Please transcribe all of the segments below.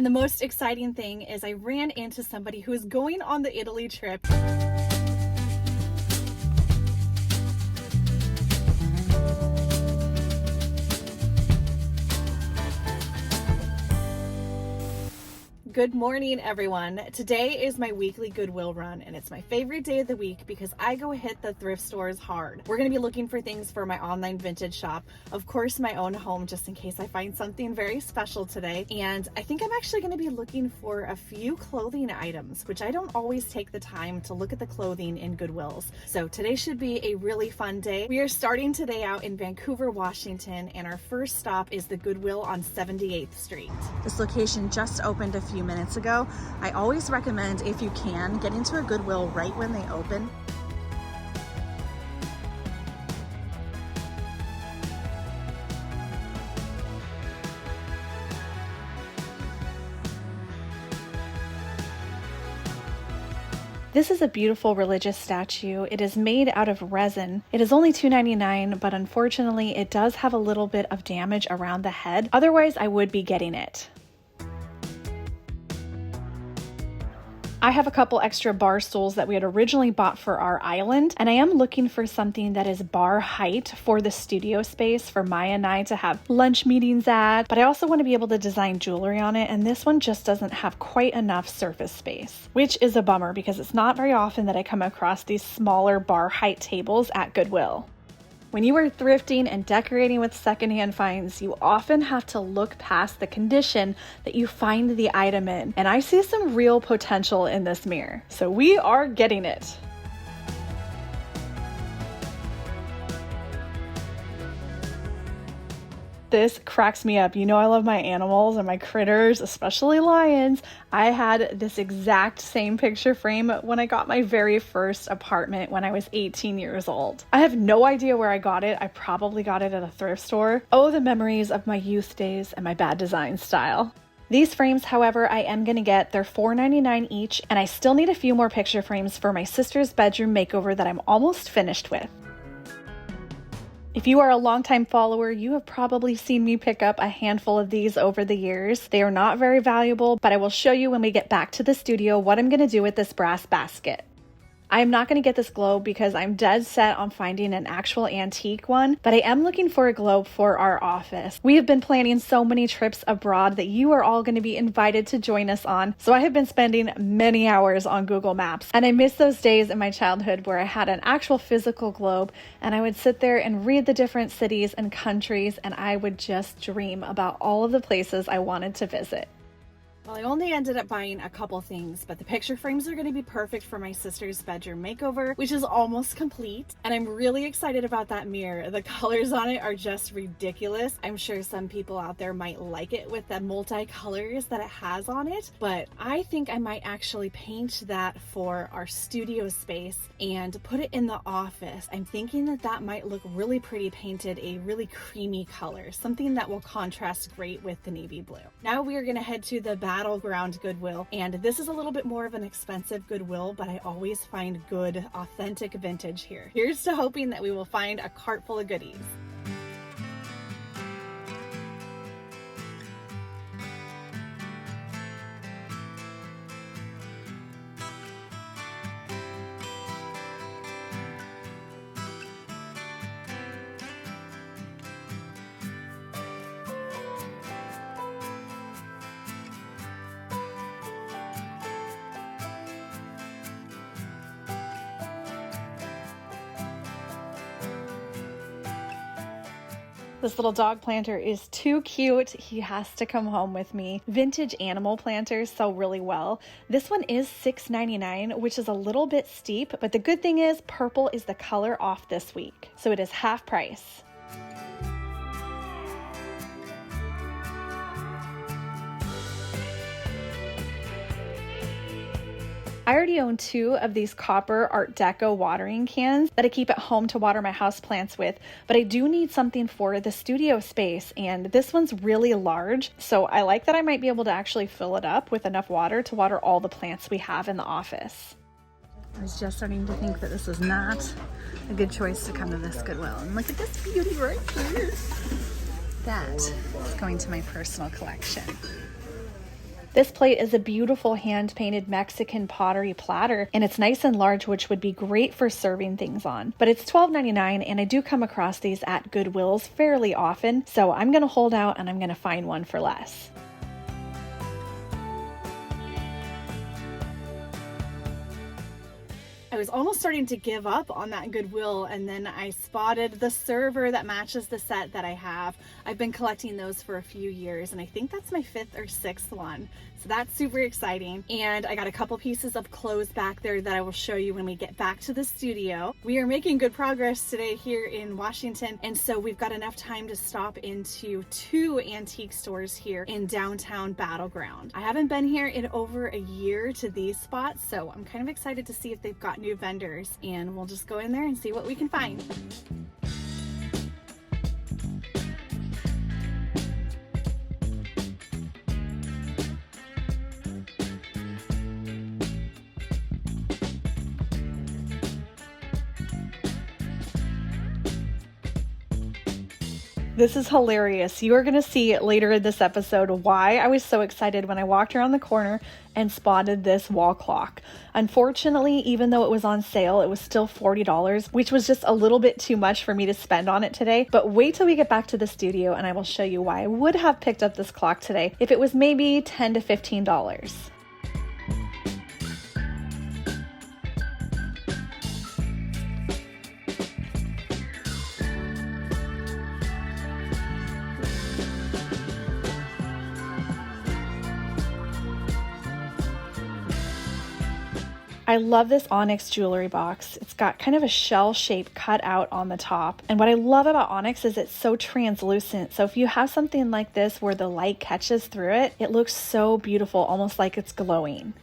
And the most exciting thing is I ran into somebody who is going on the Italy trip. Good morning, everyone. Today is my weekly Goodwill run, and it's my favorite day of the week because I go hit the thrift stores hard. We're going to be looking for things for my online vintage shop, of course my own home, just in case I find something very special today. And I think I'm actually going to be looking for a few clothing items, which I don't always take the time to look at the clothing in Goodwills. So today should be a really fun day. We are starting today out in Vancouver, Washington, and our first stop is the Goodwill on 78th Street. This location just opened a few minutes ago. I always recommend, if you can, get into a Goodwill right when they open. This is a beautiful religious statue. It is made out of resin. It is only $2.99, but unfortunately it does have a little bit of damage around the head. Otherwise, I would be getting it. I have a couple extra bar stools that we had originally bought for our island, and I am looking for something that is bar height for the studio space for Maya and I to have lunch meetings at, but I also want to be able to design jewelry on it, and this one just doesn't have quite enough surface space, which is a bummer because it's not very often that I come across these smaller bar height tables at Goodwill. When you are thrifting and decorating with secondhand finds, you often have to look past the condition that you find the item in. And I see some real potential in this mirror. So we are getting it. This cracks me up. You know I love my animals and my critters, especially lions. I had this exact same picture frame when I got my very first apartment when I was 18 years old. I have no idea where I got it. I probably got it at a thrift store. Oh, the memories of my youth days and my bad design style. These frames, however, I am going to get. They're $4.99 each, and I still need a few more picture frames for my sister's bedroom makeover that I'm almost finished with. If you are a longtime follower, you have probably seen me pick up a handful of these over the years. They are not very valuable, but I will show you when we get back to the studio what I'm going to do with this brass basket. I am not going to get this globe because I'm dead set on finding an actual antique one, but I am looking for a globe for our office. We have been planning so many trips abroad that you are all going to be invited to join us on, so I have been spending many hours on Google Maps, and I miss those days in my childhood where I had an actual physical globe, and I would sit there and read the different cities and countries, and I would just dream about all of the places I wanted to visit. Well, I only ended up buying a couple things, but the picture frames are going to be perfect for my sister's bedroom makeover, which is almost complete. And I'm really excited about that mirror. The colors on it are just ridiculous. I'm sure some people out there might like it with the multi-colors that it has on it, but I think I might actually paint that for our studio space and put it in the office. I'm thinking that that might look really pretty painted a really creamy color, something that will contrast great with the navy blue. Now we are going to head to the Battleground Goodwill, and this is a little bit more of an expensive Goodwill, but I always find good, authentic vintage here. Here's to hoping that we will find a cart full of goodies. This little dog planter is too cute. He has to come home with me. Vintage animal planters sell really well. This one is $6.99, which is a little bit steep, but the good thing is purple is the color off this week, so it is half price. I already own 2 of these copper Art Deco watering cans that I keep at home to water my houseplants with, but I do need something for the studio space, and this one's really large, so I like that I might be able to actually fill it up with enough water to water all the plants we have in the office. I was just starting to think that this is not a good choice to come to this Goodwill. And look at this beauty right here. That is going to my personal collection. This plate is a beautiful hand-painted Mexican pottery platter, and it's nice and large, which would be great for serving things on. But it's $12.99, and I do come across these at Goodwills fairly often, so I'm gonna hold out and I'm gonna find one for less. I was almost starting to give up on that Goodwill, and then I spotted the server that matches the set that I have. I've been collecting those for a few years, and I think that's my 5th or 6th one. So that's super exciting. And I got a couple pieces of clothes back there that I will show you when we get back to the studio. We are making good progress today here in Washington, and so we've got enough time to stop into 2 antique stores here in downtown Battleground. I haven't been here in over a year to these spots, so I'm kind of excited to see if they've got new vendors, and we'll just go in there and see what we can find. This is hilarious. You are going to see later in this episode why I was so excited when I walked around the corner and spotted this wall clock. Unfortunately, even though it was on sale, it was still $40, which was just a little bit too much for me to spend on it today. But wait till we get back to the studio and I will show you why I would have picked up this clock today if it was maybe $10 to $15. I love this onyx jewelry box. It's got kind of a shell shape cut out on the top. And what I love about onyx is it's so translucent. So if you have something like this where the light catches through it, it looks so beautiful, almost like it's glowing.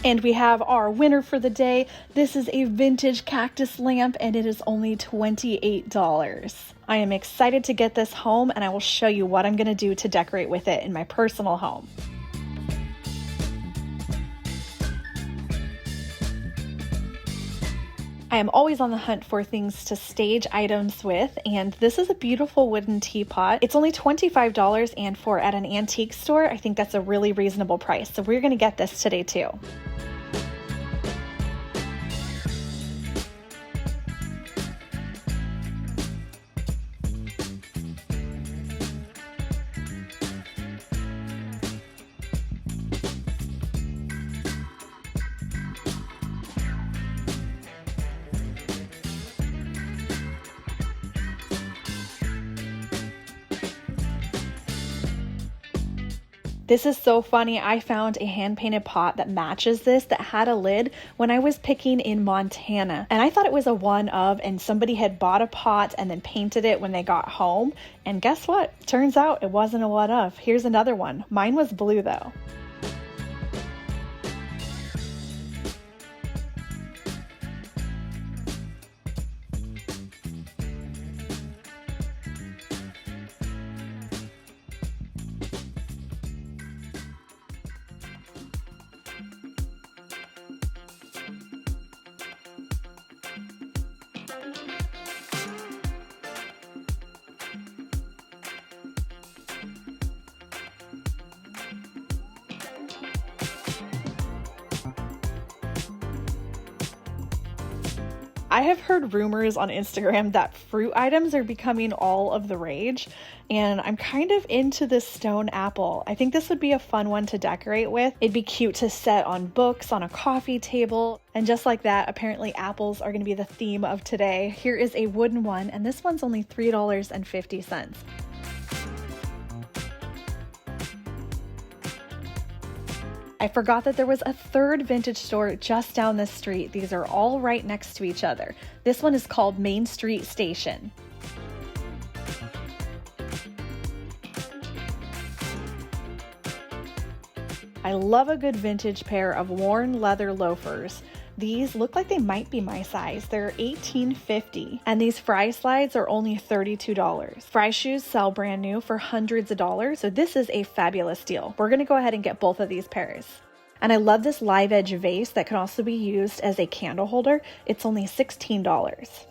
And we have our winner for the day. This is a vintage cactus lamp, and it is only $28. I am excited to get this home, and I will show you what I'm going to do to decorate with it in my personal home. I am always on the hunt for things to stage items with, and this is a beautiful wooden teapot. It's only $25, and for at an antique store, I think that's a really reasonable price. So we're going to get this today too. This is so funny. I found a hand-painted pot that matches this that had a lid when I was picking in Montana. And I thought it was a one of, and somebody had bought a pot and then painted it when they got home. And guess what? Turns out it wasn't a one of. Here's another one. Mine was blue though. I have heard rumors on Instagram that fruit items are becoming all of the rage, and I'm kind of into this stone apple. I think this would be a fun one to decorate with. It'd be cute to set on books, on a coffee table, and just like that, apparently apples are going to be the theme of today. Here is a wooden one, and this one's only $3.50. I forgot that there was a third vintage store just down the street. These are all right next to each other. This one is called Main Street Station. I love a good vintage pair of worn leather loafers. These look like they might be my size. They're $18.50, and these fry slides are only $32. Fry shoes sell brand new for hundreds of dollars, so this is a fabulous deal. We're gonna go ahead and get both of these pairs. And I love this live edge vase that can also be used as a candle holder. It's only $16.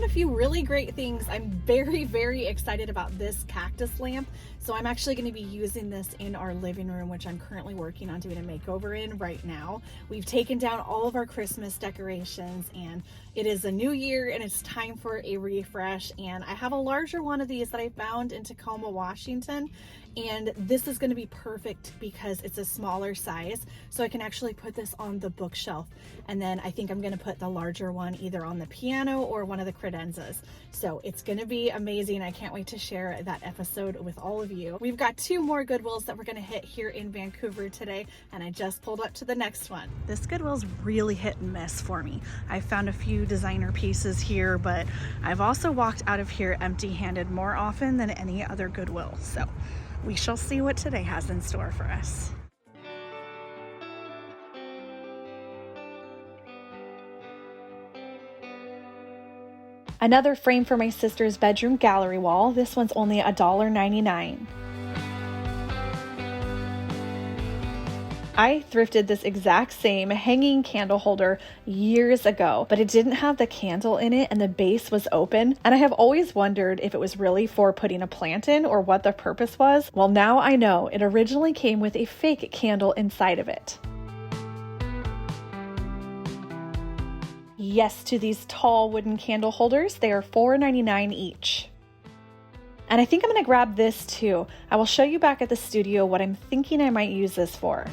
A few really great things. I'm very, very excited about this cactus lamp. So I'm actually going to be using this in our living room, which I'm currently working on doing a makeover in right now. We've taken down all of our Christmas decorations and it is a new year and it's time for a refresh. And I have a larger one of these that I found in Tacoma, Washington. And this is going to be perfect because it's a smaller size. So I can actually put this on the bookshelf. And then I think I'm going to put the larger one either on the piano or one of the credenzas. So it's going to be amazing. I can't wait to share that episode with all of you. We've got 2 more Goodwills that we're going to hit here in Vancouver today. And I just pulled up to the next one. This Goodwill's really hit and miss for me. I found a few designer pieces here, but I've also walked out of here empty-handed more often than any other Goodwill. So we shall see what today has in store for us. Another frame for my sister's bedroom gallery wall. This one's only $1.99. I thrifted this exact same hanging candle holder years ago, but it didn't have the candle in it and the base was open. And I have always wondered if it was really for putting a plant in or what the purpose was. Well, now I know. It originally came with a fake candle inside of it. Yes to these tall wooden candle holders. They are $4.99 each. And I think I'm going to grab this too. I will show you back at the studio what I'm thinking I might use this for.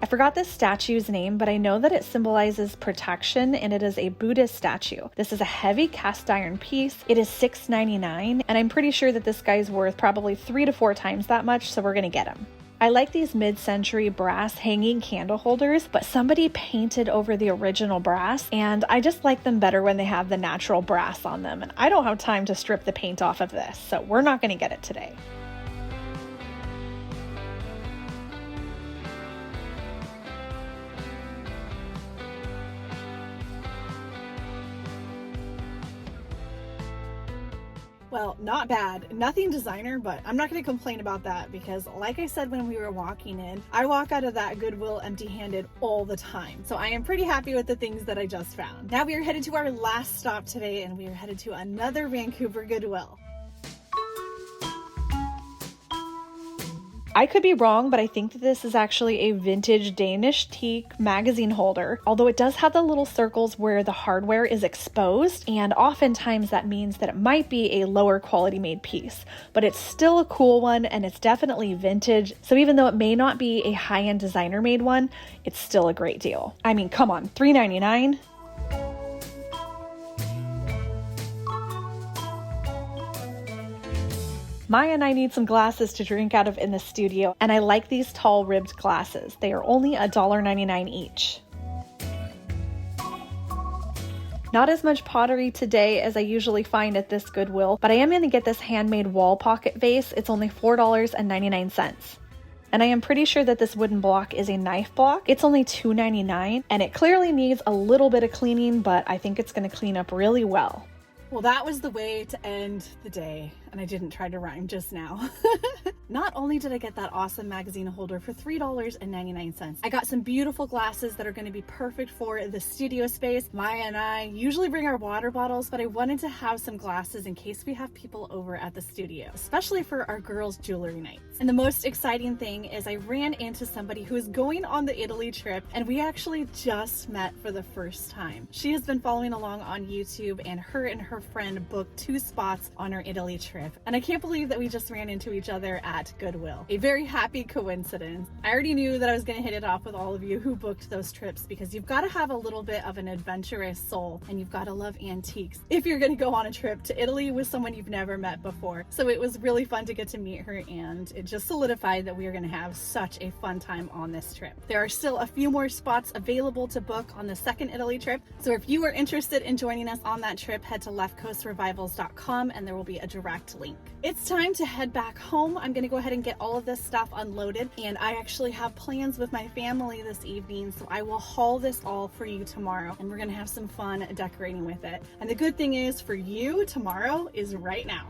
I forgot this statue's name, but I know that it symbolizes protection and it is a Buddhist statue. This is a heavy cast iron piece. It is $6.99 and I'm pretty sure that this guy's worth probably 3 to 4 times that much, so we're going to get him. I like these mid-century brass hanging candle holders, but somebody painted over the original brass and I just like them better when they have the natural brass on them. And I don't have time to strip the paint off of this, so we're not going to get it today. Well, not bad. Nothing designer, but I'm not going to complain about that because like I said when we were walking in, I walk out of that Goodwill empty-handed all the time. So I am pretty happy with the things that I just found. Now we are headed to our last stop today and we are headed to another Vancouver Goodwill. I could be wrong, but I think that this is actually a vintage Danish teak magazine holder, although it does have the little circles where the hardware is exposed, and oftentimes that means that it might be a lower quality made piece, but it's still a cool one and it's definitely vintage. So even though it may not be a high-end designer made one, it's still a great deal. I mean, come on, $3.99? Maya and I need some glasses to drink out of in the studio, and I like these tall ribbed glasses. They are only $1.99 each. Not as much pottery today as I usually find at this Goodwill, but I am going to get this handmade wall pocket vase. It's only $4.99. And I am pretty sure that this wooden block is a knife block. It's only $2.99, and it clearly needs a little bit of cleaning, but I think it's going to clean up really well. Well, that was the way to end the day, and I didn't try to rhyme just now. Not only did I get that awesome magazine holder for $3.99, I got some beautiful glasses that are going to be perfect for the studio space. Maya and I usually bring our water bottles, but I wanted to have some glasses in case we have people over at the studio, especially for our girls' jewelry nights. And the most exciting thing is I ran into somebody who is going on the Italy trip, and we actually just met for the first time. She has been following along on YouTube, and her friend booked 2 spots on our Italy trip. And I can't believe that we just ran into each other at Goodwill. A very happy coincidence. I already knew that I was going to hit it off with all of you who booked those trips because you've got to have a little bit of an adventurous soul and you've got to love antiques if you're going to go on a trip to Italy with someone you've never met before. So it was really fun to get to meet her, and it just solidified that we are going to have such a fun time on this trip. There are still a few more spots available to book on the second Italy trip. So if you are interested in joining us on that trip, head to leftcoastrevivals.com and there will be a direct direct link. It's time to head back home. I'm gonna go ahead and get all of this stuff unloaded, and I actually have plans with my family this evening, so I will haul this all for you tomorrow, and we're gonna have some fun decorating with it. And the good thing is for you, tomorrow is right now.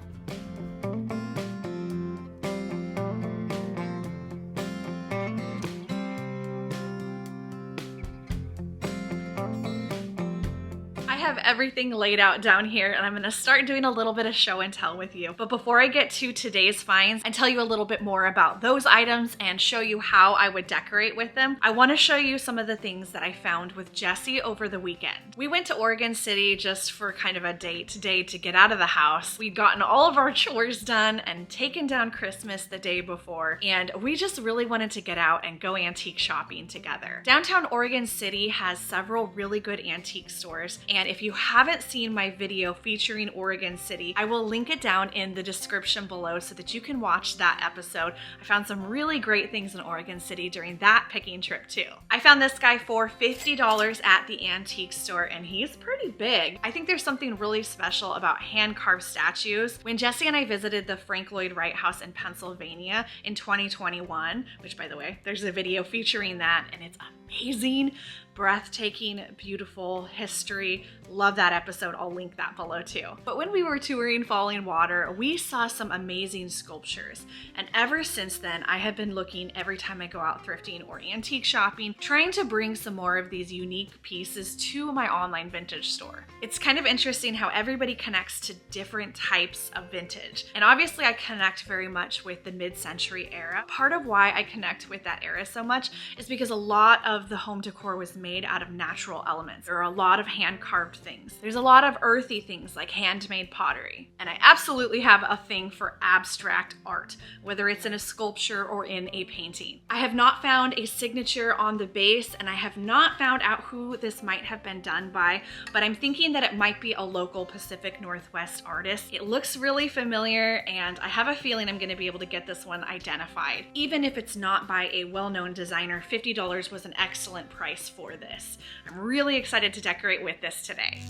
I have everything laid out down here, and I'm gonna start doing a little bit of show and tell with you. But before I get to today's finds and tell you a little bit more about those items and show you how I would decorate with them, I wanna show you some of the things that I found with Jesse over the weekend. We went to Oregon City just for kind of a date today to get out of the house. We'd gotten all of our chores done and taken down Christmas the day before, and we just really wanted to get out and go antique shopping together. Downtown Oregon City has several really good antique stores, and if you haven't seen my video featuring Oregon City, I will link it down in the description below so that you can watch that episode. I found some really great things in Oregon City during that picking trip too. I found this guy for $50 at the antique store, and he's pretty big. I think there's something really special about hand-carved statues. When Jesse and I visited the Frank Lloyd Wright House in Pennsylvania in 2021, which by the way, there's a video featuring that, and it's amazing. Breathtaking, beautiful history. Love that episode. I'll link that below too. But when we were touring Falling Water, we saw some amazing sculptures. And ever since then, I have been looking every time I go out thrifting or antique shopping, trying to bring some more of these unique pieces to my online vintage store. It's kind of interesting how everybody connects to different types of vintage. And obviously I connect very much with the mid-century era. Part of why I connect with that era so much is because a lot of the home decor was made out of natural elements. There are a lot of hand-carved things. There's a lot of earthy things like handmade pottery. And I absolutely have a thing for abstract art, whether it's in a sculpture or in a painting. I have not found a signature on the base, and I have not found out who this might have been done by, but I'm thinking that it might be a local Pacific Northwest artist. It looks really familiar, and I have a feeling I'm gonna be able to get this one identified. Even if it's not by a well-known designer, $50 was an excellent price for this. I'm really excited to decorate with this today.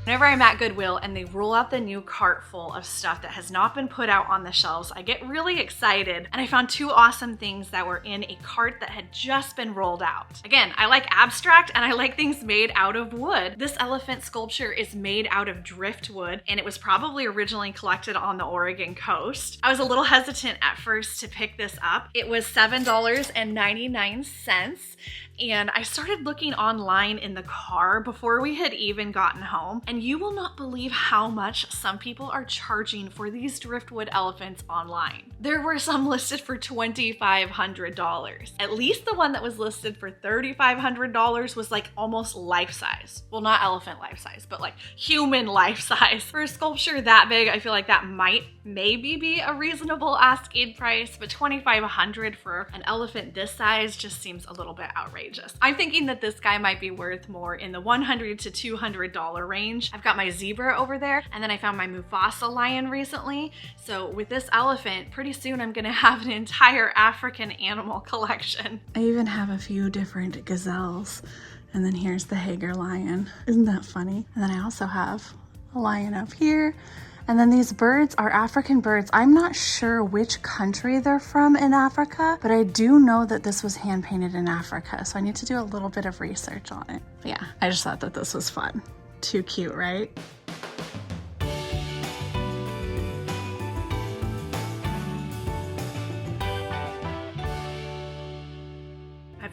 Whenever I'm at Goodwill and they roll out the new cart full of stuff that has not been put out on the shelves, I get really excited, and I found two awesome things that were in a cart that had just been rolled out. Again, I like abstract and I like things made out of wood. This elephant sculpture is made out of driftwood, and it was probably originally collected on the Oregon coast. I was a little hesitant at first to pick this up. It was $7.99. And I started looking online in the car before we had even gotten home, and you will not believe how much some people are charging for these driftwood elephants online. There were some listed for $2,500. At least the one that was listed for $3,500 was like almost life size. Well, not elephant life size, but like human life size. For a sculpture that big, I feel like that might maybe be a reasonable asking price, but $2,500 for an elephant this size just seems a little bit outrageous. I'm thinking that this guy might be worth more in the $100 to $200 range. I've got my zebra over there, and then I found my Mufasa lion recently. So with this elephant, pretty soon I'm gonna have an entire African animal collection. I even have a few different gazelles. And then here's the Hager lion. Isn't that funny? And then I also have a lion up here. And then these birds are African birds. I'm not sure which country they're from in Africa, but I do know that this was hand painted in Africa. So I need to do a little bit of research on it. But yeah, I just thought that this was fun. Too cute, right?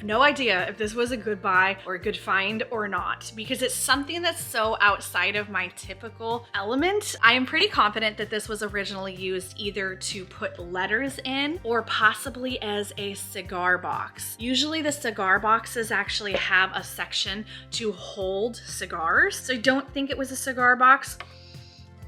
No idea if this was a good buy or a good find or not, because it's something that's so outside of my typical element. I am pretty confident that this was originally used either to put letters in or possibly as a cigar box. Usually the cigar boxes actually have a section to hold cigars, so I don't think it was a cigar box.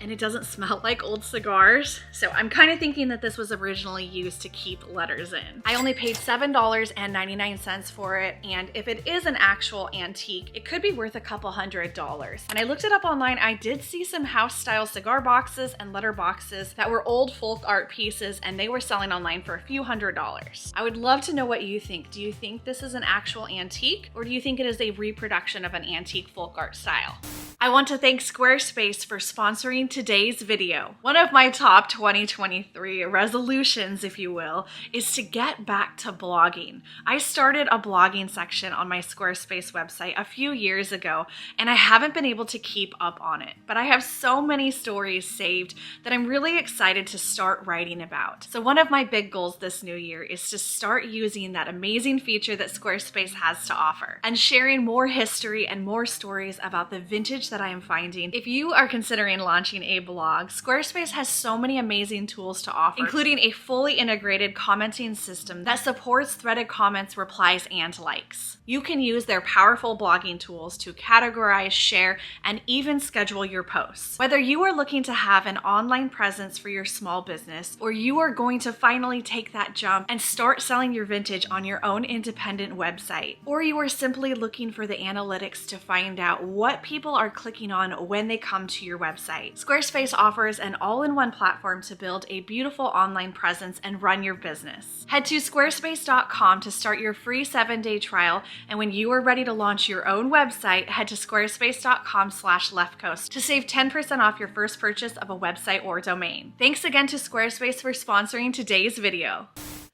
and it doesn't smell like old cigars. So I'm kind of thinking that this was originally used to keep letters in. I only paid $7.99 for it, and if it is an actual antique, it could be worth a couple $100s. When I looked it up online, I did see some house-style cigar boxes and letter boxes that were old folk art pieces, and they were selling online for a few $100s. I would love to know what you think. Do you think this is an actual antique, or do you think it is a reproduction of an antique folk art style? I want to thank Squarespace for sponsoring today's video. One of my top 2023 resolutions, if you will, is to get back to blogging. I started a blogging section on my Squarespace website a few years ago, and I haven't been able to keep up on it. But I have so many stories saved that I'm really excited to start writing about. So one of my big goals this new year is to start using that amazing feature that Squarespace has to offer and sharing more history and more stories about the vintage that I am finding. If you are considering launching a blog, Squarespace has so many amazing tools to offer, including a fully integrated commenting system that supports threaded comments, replies, and likes. You can use their powerful blogging tools to categorize, share, and even schedule your posts. Whether you are looking to have an online presence for your small business, or you are going to finally take that jump and start selling your vintage on your own independent website, or you are simply looking for the analytics to find out what people are clicking on when they come to your website, Squarespace offers an all-in-one platform to build a beautiful online presence and run your business. Head to squarespace.com to start your free 7-day trial, and when you are ready to launch your own website, head to squarespace.com/leftcoast to save 10% off your first purchase of a website or domain. Thanks again to Squarespace for sponsoring today's video.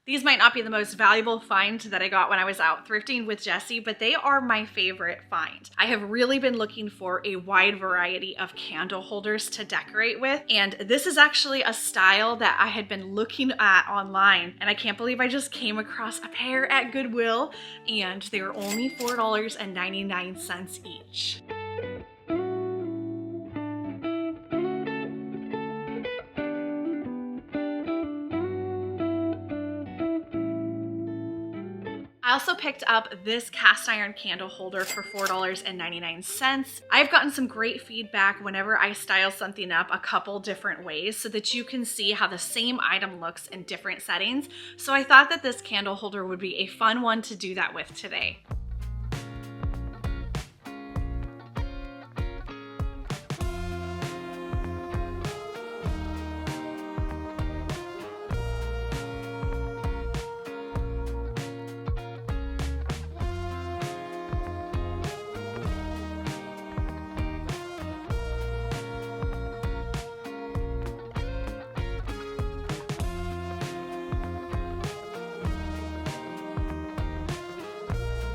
These might not be the most valuable find that I got when I was out thrifting with Jessie, but they are my favorite find. I have really been looking for a wide variety of candle holders to decorate with, and this is actually a style that I had been looking at online, and I can't believe I just came across a pair at Goodwill, and they were only $4.99 each. I also picked up this cast iron candle holder for $4.99. I've gotten some great feedback whenever I style something up a couple different ways so that you can see how the same item looks in different settings. So I thought that this candle holder would be a fun one to do that with today.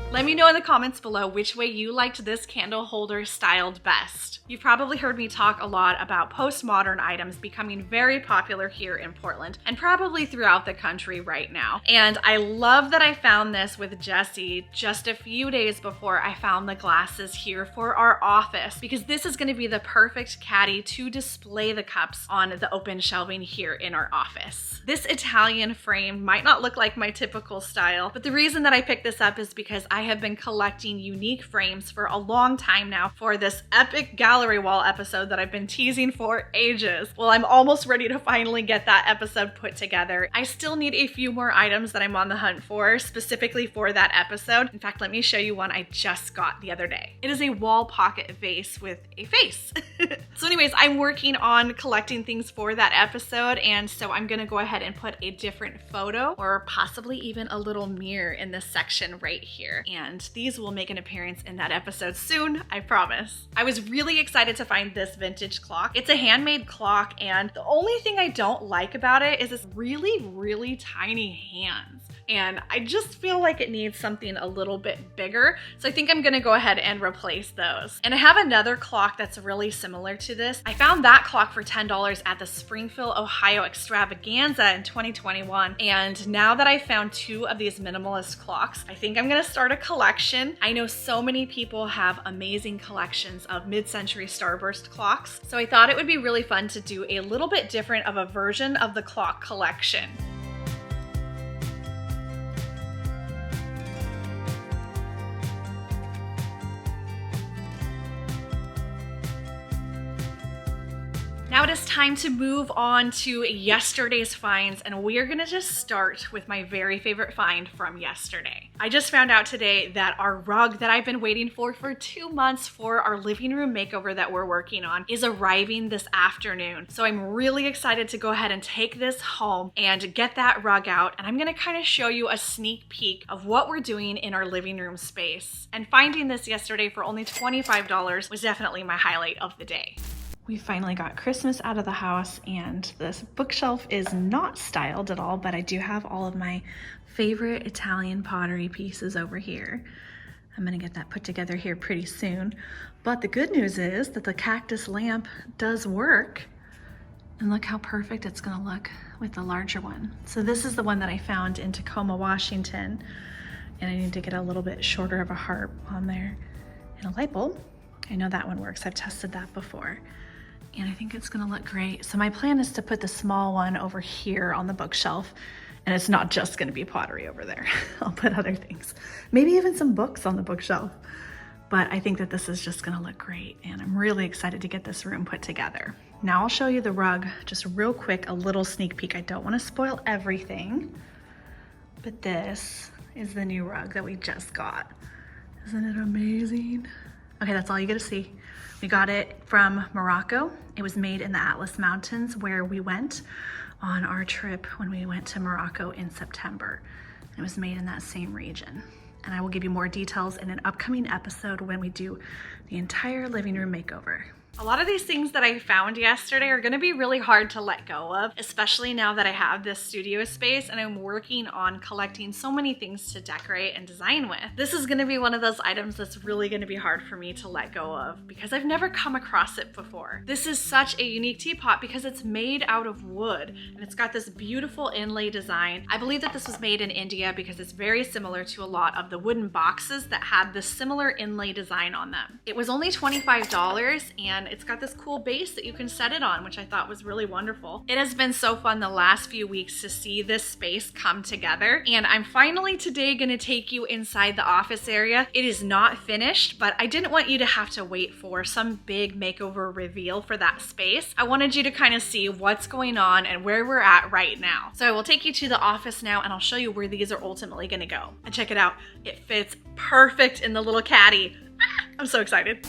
Let me know in the comments below which way you liked this candle holder styled best. You've probably heard me talk a lot about postmodern items becoming very popular here in Portland and probably throughout the country right now. And I love that I found this with Jessie just a few days before I found the glasses here for our office, because this is going to be the perfect caddy to display the cups on the open shelving here in our office. This Italian frame might not look like my typical style, but the reason that I picked this up is because I have been collecting unique frames for a long time now for this epic gallery wall episode that I've been teasing for ages. Well, I'm almost ready to finally get that episode put together. I still need a few more items that I'm on the hunt for, specifically for that episode. In fact, let me show you one I just got the other day. It is a wall pocket vase with a face. So anyways, I'm working on collecting things for that episode, and so I'm gonna go ahead and put a different photo or possibly even a little mirror in this section right here. And these will make an appearance in that episode soon, I promise. I was really excited to find this vintage clock. It's a handmade clock, and the only thing I don't like about it is its really tiny hands. And I just feel like it needs something a little bit bigger. So I think I'm gonna go ahead and replace those. And I have another clock that's really similar to this. I found that clock for $10 at the Springfield, Ohio extravaganza in 2021. And now that I found two of these minimalist clocks, I think I'm gonna start a collection. I know so many people have amazing collections of mid-century starburst clocks. So I thought it would be really fun to do a little bit different of a version of the clock collection. Now it is time to move on to yesterday's finds, and we are gonna just start with my very favorite find from yesterday. I just found out today that our rug that I've been waiting for 2 months for our living room makeover that we're working on is arriving this afternoon. So I'm really excited to go ahead and take this home and get that rug out, and I'm gonna kind of show you a sneak peek of what we're doing in our living room space. And finding this yesterday for only $25 was definitely my highlight of the day. We finally got Christmas out of the house, and this bookshelf is not styled at all, but I do have all of my favorite Italian pottery pieces over here. I'm gonna get that put together here pretty soon. But the good news is that the cactus lamp does work. And look how perfect it's gonna look with the larger one. So this is the one that I found in Tacoma, Washington. And I need to get a little bit shorter of a heart on there. And a light bulb. I know that one works, I've tested that before. And I think it's gonna look great. So my plan is to put the small one over here on the bookshelf, and it's not just gonna be pottery over there. I'll put other things, maybe even some books on the bookshelf. But I think that this is just gonna look great, and I'm really excited to get this room put together. Now I'll show you the rug, just real quick, a little sneak peek. I don't wanna spoil everything, but this is the new rug that we just got. Isn't it amazing? Okay, that's all you get to see. We got it from Morocco. It was made in the Atlas Mountains where we went on our trip when we went to Morocco in September. It was made in that same region. And I will give you more details in an upcoming episode when we do the entire living room makeover. A lot of these things that I found yesterday are gonna be really hard to let go of, especially now that I have this studio space and I'm working on collecting so many things to decorate and design with. This is gonna be one of those items that's really gonna be hard for me to let go of because I've never come across it before. This is such a unique teapot because it's made out of wood and it's got this beautiful inlay design. I believe that this was made in India because it's very similar to a lot of the wooden boxes that had this similar inlay design on them. It was only $25 and it's got this cool base that you can set it on, which I thought was really wonderful. It has been so fun the last few weeks to see this space come together, and I'm finally today gonna take you inside the office area. It is not finished, but I didn't want you to have to wait for some big makeover reveal for that space. I wanted you to kind of see what's going on and where we're at right now. So I will take you to the office now and I'll show you where these are ultimately gonna go. And check it out, it fits perfect in the little caddy. I'm so excited.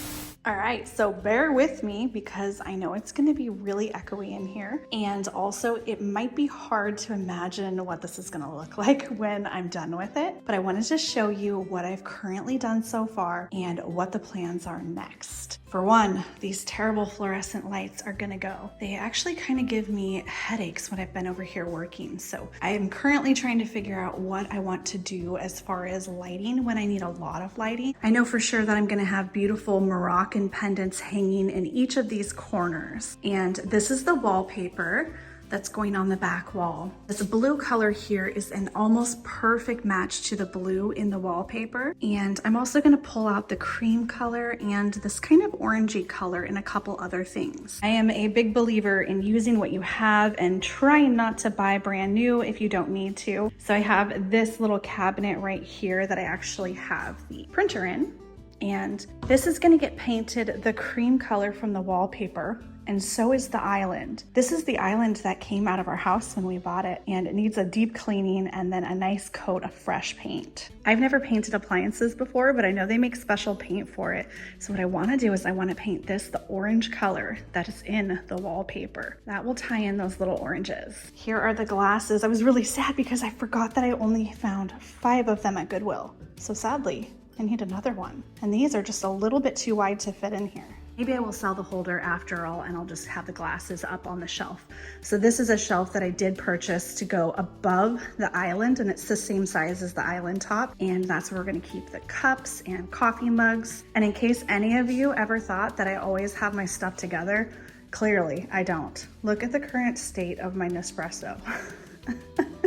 All right, so bear with me because I know it's gonna be really echoey in here. And also it might be hard to imagine what this is gonna look like when I'm done with it. But I wanted to show you what I've currently done so far and what the plans are next. For one, these terrible fluorescent lights are gonna go. They actually kind of give me headaches when I've been over here working. So I am currently trying to figure out what I want to do as far as lighting when I need a lot of lighting. I know for sure that I'm gonna have beautiful Moroccan pendants hanging in each of these corners. And this is the wallpaper that's going on the back wall. This blue color here is an almost perfect match to the blue in the wallpaper. And I'm also gonna pull out the cream color and this kind of orangey color and a couple other things. I am a big believer in using what you have and trying not to buy brand new if you don't need to. So I have this little cabinet right here that I actually have the printer in. And this is gonna get painted the cream color from the wallpaper, and so is the island. This is the island that came out of our house when we bought it, and it needs a deep cleaning and then a nice coat of fresh paint. I've never painted appliances before, but I know they make special paint for it. So what I wanna do is I wanna paint this the orange color that is in the wallpaper. That will tie in those little oranges. Here are the glasses. I was really sad because I forgot that I only found 5 of them at Goodwill. So sadly, I need another one. And these are just a little bit too wide to fit in here. Maybe I will sell the holder after all and I'll just have the glasses up on the shelf. So this is a shelf that I did purchase to go above the island, and it's the same size as the island top. And that's where we're gonna keep the cups and coffee mugs. And in case any of you ever thought that I always have my stuff together, clearly I don't. Look at the current state of my Nespresso.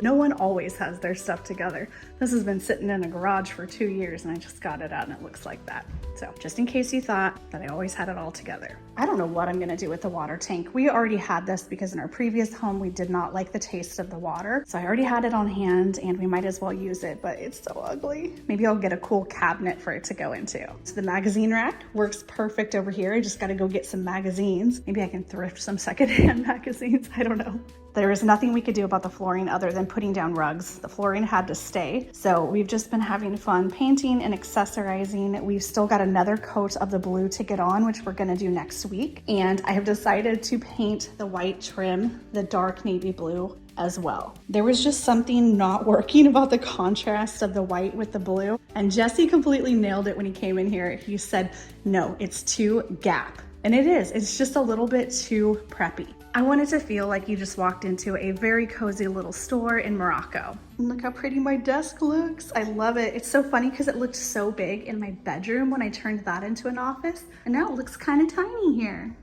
No one always has their stuff together. This has been sitting in a garage for 2 years and I just got it out and it looks like that. So just in case you thought that I always had it all together. I don't know what I'm gonna do with the water tank. We already had this because in our previous home, we did not like the taste of the water. So I already had it on hand and we might as well use it, but it's so ugly. Maybe I'll get a cool cabinet for it to go into. So the magazine rack works perfect over here. I just gotta go get some magazines. Maybe I can thrift some secondhand magazines, I don't know. There is nothing we could do about the flooring other than putting down rugs. The flooring had to stay. So we've just been having fun painting and accessorizing. We've still got another coat of the blue to get on, which we're gonna do next week. And I have decided to paint the white trim, the dark navy blue as well. There was just something not working about the contrast of the white with the blue. And Jesse completely nailed it when he came in here. He said, no, it's too Gap. And it is, it's just a little bit too preppy. I wanted to feel like you just walked into a very cozy little store in Morocco. And look how pretty my desk looks. I love it. It's so funny because it looked so big in my bedroom when I turned that into an office. And now it looks kind of tiny here,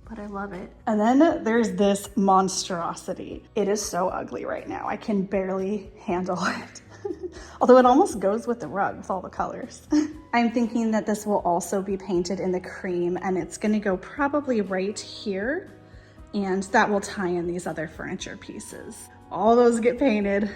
but I love it. And then there's this monstrosity. It is so ugly right now. I can barely handle it. Although it almost goes with the rug with all the colors. I'm thinking that this will also be painted in the cream and it's gonna go probably right here. And that will tie in these other furniture pieces. All those get painted,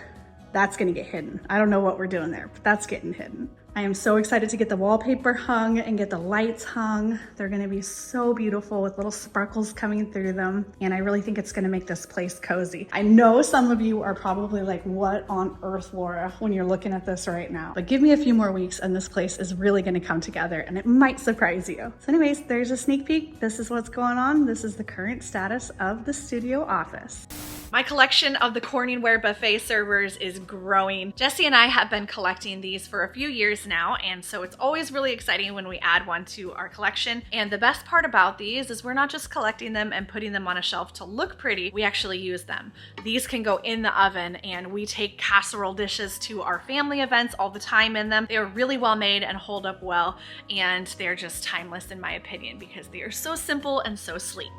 that's gonna get hidden. I don't know what we're doing there, but that's getting hidden. I am so excited to get the wallpaper hung and get the lights hung. They're gonna be so beautiful with little sparkles coming through them. And I really think it's gonna make this place cozy. I know some of you are probably like, what on earth, Laura, when you're looking at this right now. But give me a few more weeks and this place is really gonna come together and it might surprise you. So anyways, there's a sneak peek. This is what's going on. This is the current status of the studio office. My collection of the Corningware buffet servers is growing. Jesse and I have been collecting these for a few years now, and so it's always really exciting when we add one to our collection. And the best part about these is we're not just collecting them and putting them on a shelf to look pretty, we actually use them. These can go in the oven and we take casserole dishes to our family events all the time in them. They're really well made and hold up well, and they're just timeless in my opinion because they are so simple and so sleek.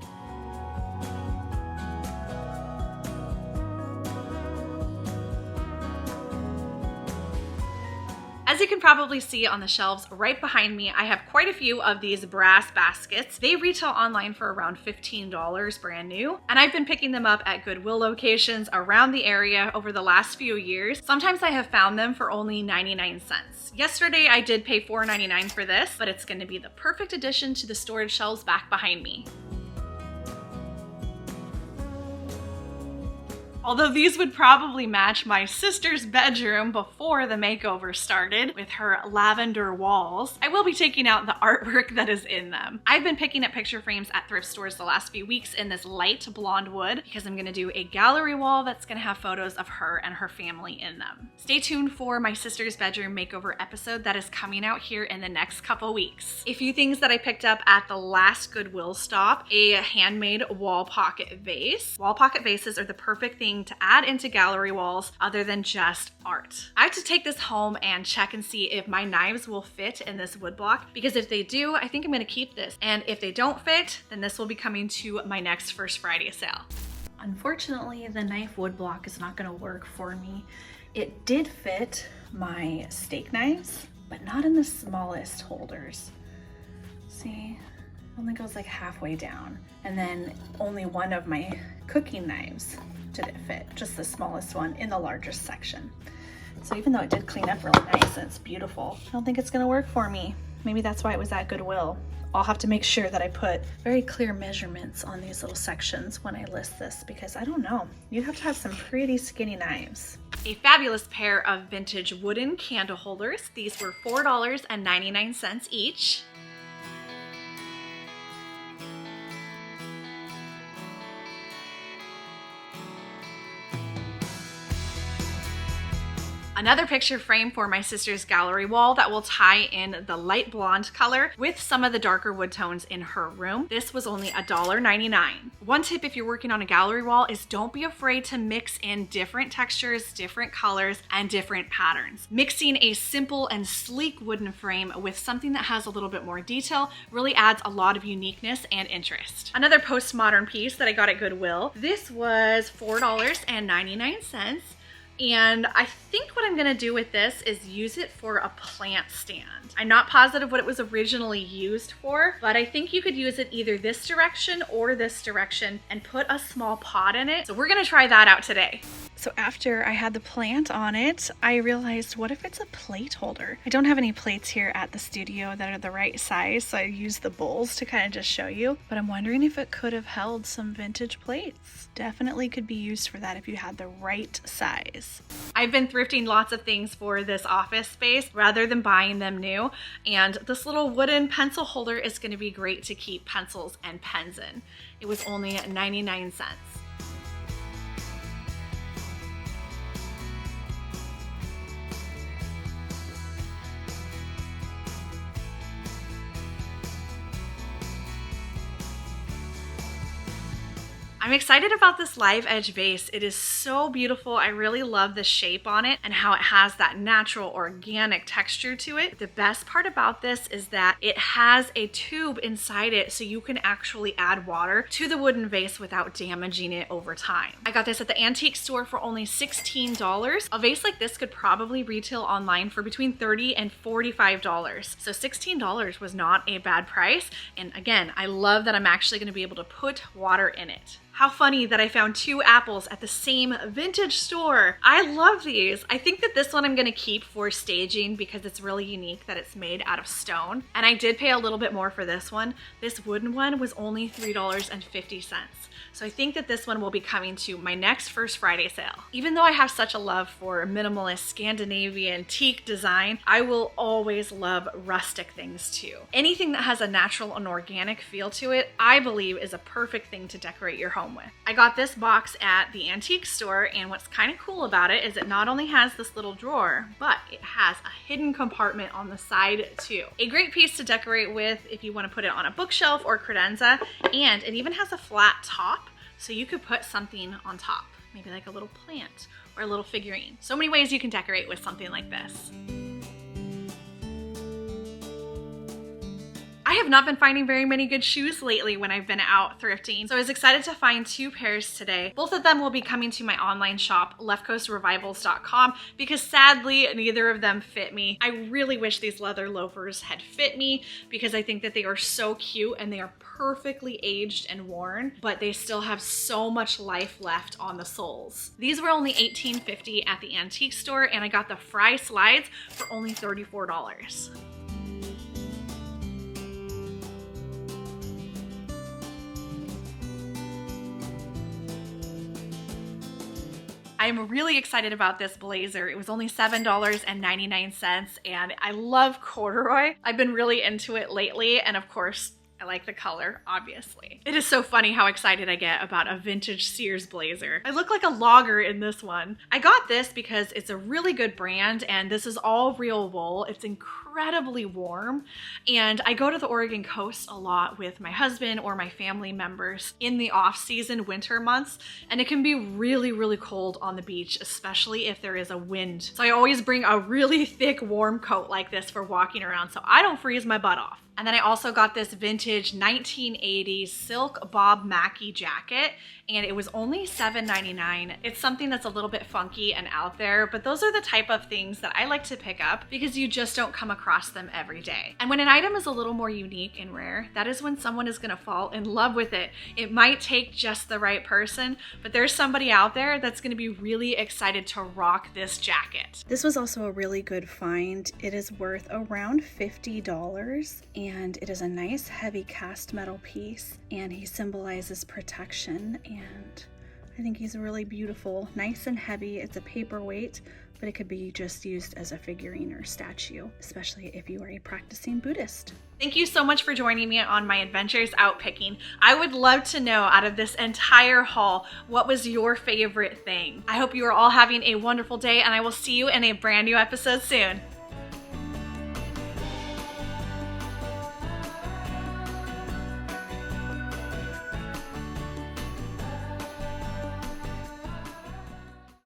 As you can probably see on the shelves right behind me, I have quite a few of these brass baskets. They retail online for around $15 brand new, and I've been picking them up at Goodwill locations around the area over the last few years. Sometimes I have found them for only 99 cents. Yesterday I did pay $4.99 for this, but it's going to be the perfect addition to the storage shelves back behind me. Although these would probably match my sister's bedroom before the makeover started with her lavender walls, I will be taking out the artwork that is in them. I've been picking up picture frames at thrift stores the last few weeks in this light blonde wood because I'm gonna do a gallery wall that's gonna have photos of her and her family in them. Stay tuned for my sister's bedroom makeover episode that is coming out here in the next couple weeks. A few things that I picked up at the last Goodwill stop: a handmade wall pocket vase. Wall pocket vases are the perfect thing to add into gallery walls other than just art. I have to take this home and check and see if my knives will fit in this wood block, because if they do, I think I'm gonna keep this. And if they don't fit, then this will be coming to my next First Friday sale. Unfortunately, the knife wood block is not gonna work for me. It did fit my steak knives, but not in the smallest holders. See, only goes like halfway down. And then only one of my cooking knives didn't fit, just the smallest one in the largest section. So even though it did clean up really nice and it's beautiful, I don't think it's gonna work for me. Maybe that's why it was at Goodwill. I'll have to make sure that I put very clear measurements on these little sections when I list this, because I don't know, you'd have to have some pretty skinny knives. A fabulous pair of vintage wooden candle holders. These were $4.99 each. Another picture frame for my sister's gallery wall that will tie in the light blonde color with some of the darker wood tones in her room. This was only $1.99. One tip if you're working on a gallery wall is don't be afraid to mix in different textures, different colors, and different patterns. Mixing a simple and sleek wooden frame with something that has a little bit more detail really adds a lot of uniqueness and interest. Another postmodern piece that I got at Goodwill. This was $4.99. And I think what I'm gonna do with this is use it for a plant stand. I'm not positive what it was originally used for, but I think you could use it either this direction or this direction and put a small pot in it. So we're gonna try that out today. So after I had the plant on it, I realized, what if it's a plate holder? I don't have any plates here at the studio that are the right size, so I used the bowls to kind of just show you, but I'm wondering if it could have held some vintage plates. Definitely could be used for that if you had the right size. I've been thrifting lots of things for this office space rather than buying them new, and this little wooden pencil holder is going to be great to keep pencils and pens in. It was only 99 cents. I'm excited about this live edge vase. It is so beautiful. I really love the shape on it and how it has that natural organic texture to it. The best part about this is that it has a tube inside it so you can actually add water to the wooden vase without damaging it over time. I got this at the antique store for only $16. A vase like this could probably retail online for between $30 and $45. So $16 was not a bad price. And again, I love that I'm actually going to be able to put water in it. How funny that I found two apples at the same vintage store. I love these. I think that this one I'm gonna keep for staging because it's really unique that it's made out of stone. And I did pay a little bit more for this one. This wooden one was only $3.50. So I think that this one will be coming to my next First Friday sale. Even though I have such a love for minimalist Scandinavian teak design, I will always love rustic things too. Anything that has a natural and organic feel to it, I believe is a perfect thing to decorate your home with. I got this box at the antique store, and what's kind of cool about it is it not only has this little drawer, but it has a hidden compartment on the side too. A great piece to decorate with if you want to put it on a bookshelf or credenza, and it even has a flat top, so you could put something on top, maybe like a little plant or a little figurine. So many ways you can decorate with something like this. I have not been finding very many good shoes lately when I've been out thrifting, so I was excited to find two pairs today. Both of them will be coming to my online shop, leftcoastrevivals.com, because sadly, neither of them fit me. I really wish these leather loafers had fit me because I think that they are so cute and they are perfectly aged and worn, but they still have so much life left on the soles. These were only $18.50 at the antique store, and I got the Fry slides for only $34. I'm really excited about this blazer. It was only $7.99, and I love corduroy. I've been really into it lately, and of course, I like the color, obviously. It is so funny how excited I get about a vintage Sears blazer. I look like a logger in this one. I got this because it's a really good brand, and this is all real wool. It's incredibly warm, and I go to the Oregon coast a lot with my husband or my family members in the off-season winter months, and it can be really, really cold on the beach, especially if there is a wind. So I always bring a really thick warm coat like this for walking around so I don't freeze my butt off. And then I also got this vintage 1980s silk Bob Mackie jacket, and it was only $7.99. It's something that's a little bit funky and out there, but those are the type of things that I like to pick up because you just don't come across them every day. And when an item is a little more unique and rare, that is when someone is gonna fall in love with it. It might take just the right person, but there's somebody out there that's gonna be really excited to rock this jacket. This was also a really good find. It is worth around $50, and it is a nice heavy cast metal piece, and he symbolizes protection, and I think he's really beautiful, nice and heavy. It's a paperweight, but it could be just used as a figurine or statue, especially if you are a practicing Buddhist. Thank you so much for joining me on my adventures out picking. I would love to know, out of this entire haul, what was your favorite thing? I hope you are all having a wonderful day, and I will see you in a brand new episode soon.